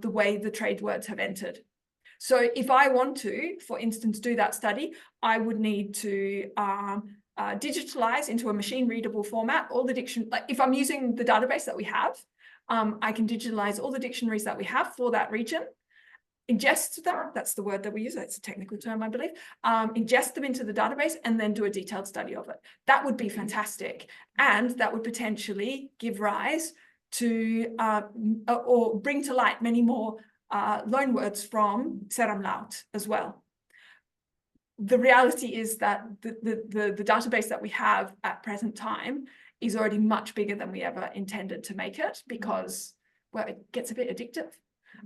the way the trade words have entered. So if I want to, for instance, do that study, I would need to digitalize into a machine readable format all the dictionary. Like if I'm using the database that we have, I can digitalize all the dictionaries that we have for that region. ingest them, that's the word that we use, it's a technical term, I believe, ingest them into the database and then do a detailed study of it. That would be fantastic. And that would potentially give rise to, or bring to light many more loanwords from Seram Laut as well. The reality is that the database that we have at present time is already much bigger than we ever intended to make it, because, well, it gets a bit addictive.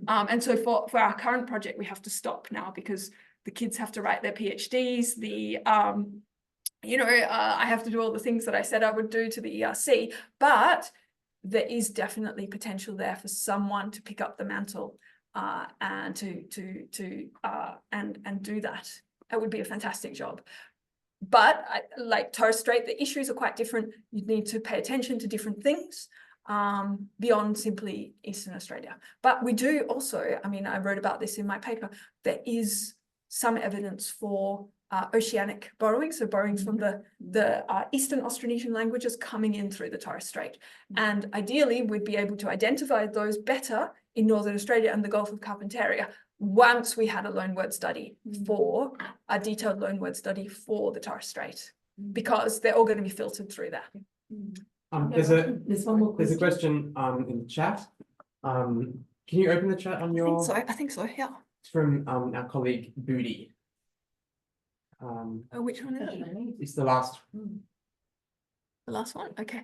And so for our current project, we have to stop now because the kids have to write their PhDs. I have to do all the things that I said I would do to the ERC, but there is definitely potential there for someone to pick up the mantle and to do that. It would be a fantastic job. But like Torres Strait, the issues are quite different. You need to pay attention to different things beyond simply Eastern Australia. But we do also, I mean, I wrote about this in my paper, there is some evidence for oceanic borrowing, so borrowings from the Eastern Austronesian languages coming in through the Torres Strait. And ideally, we'd be able to identify those better in Northern Australia and the Gulf of Carpentaria once we had a loanword study for a detailed loanword study for the Torres Strait, because they're all going to be filtered through that. There's one more a question in the chat. Can you open the chat on your? I think so, yeah. It's from our colleague Booty. Which one is it? It's the last. The last one? Okay.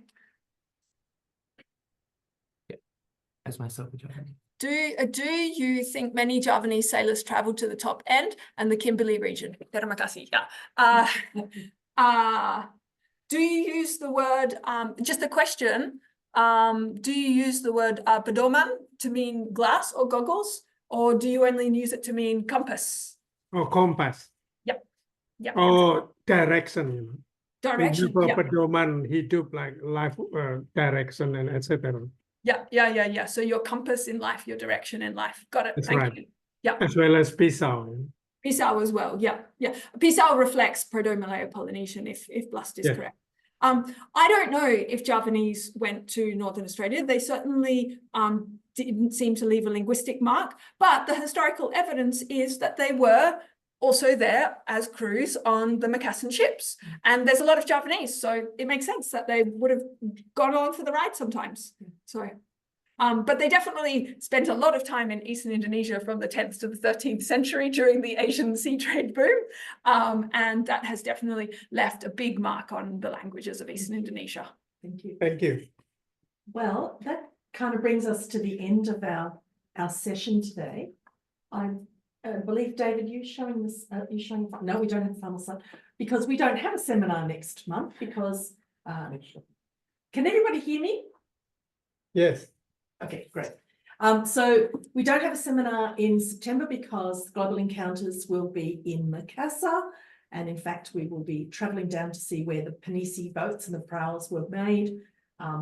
As myself, Do you think many Javanese sailors travel to the top end and the Kimberley region? Terima kasih, yeah. Do you use the word, just a question, do you use the word pedoman to mean glass or goggles, or do you only use it to mean compass? Or compass. Yep. Yep. Or direction. Direction. For Yeah. pedoman, he took like life direction and etc. Yeah. So your compass in life, your direction in life. Got it. That's Thank right. you. Yeah. As well as pisau. Pisau as well. Yeah. Pisau reflects Proto-Malayo-Polynesian, if Blust is correct. I don't know if Javanese went to Northern Australia. They certainly didn't seem to leave a linguistic mark, but the historical evidence is that they were also there as crews on the Makassan ships. And there's a lot of Javanese, so it makes sense that they would have gone along for the ride sometimes. So, but they definitely spent a lot of time in Eastern Indonesia from the 10th to the 13th century during the Asian sea trade boom. And that has definitely left a big mark on the languages of Eastern Indonesia. Thank you. Thank you. Well, that kind of brings us to the end of our session today. I believe, David, you showing this, you showing, no, we don't have a final slide because we don't have a seminar next month because, can everybody hear me? Yes. Okay, great. So we don't have a seminar in September because Global Encounters will be in Makassar. And in fact, we will be travelling down to see where the Panisi boats and the prows were made.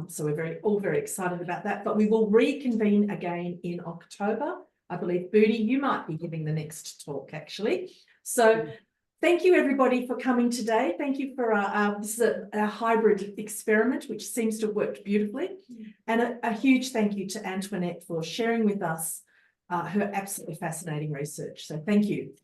So we're all very excited about that, but we will reconvene again in October. I believe, Booty, you might be giving the next talk actually. So thank you everybody for coming today. Thank you for this is a hybrid experiment, which seems to have worked beautifully. And a huge thank you to Antoinette for sharing with us her absolutely fascinating research. So thank you.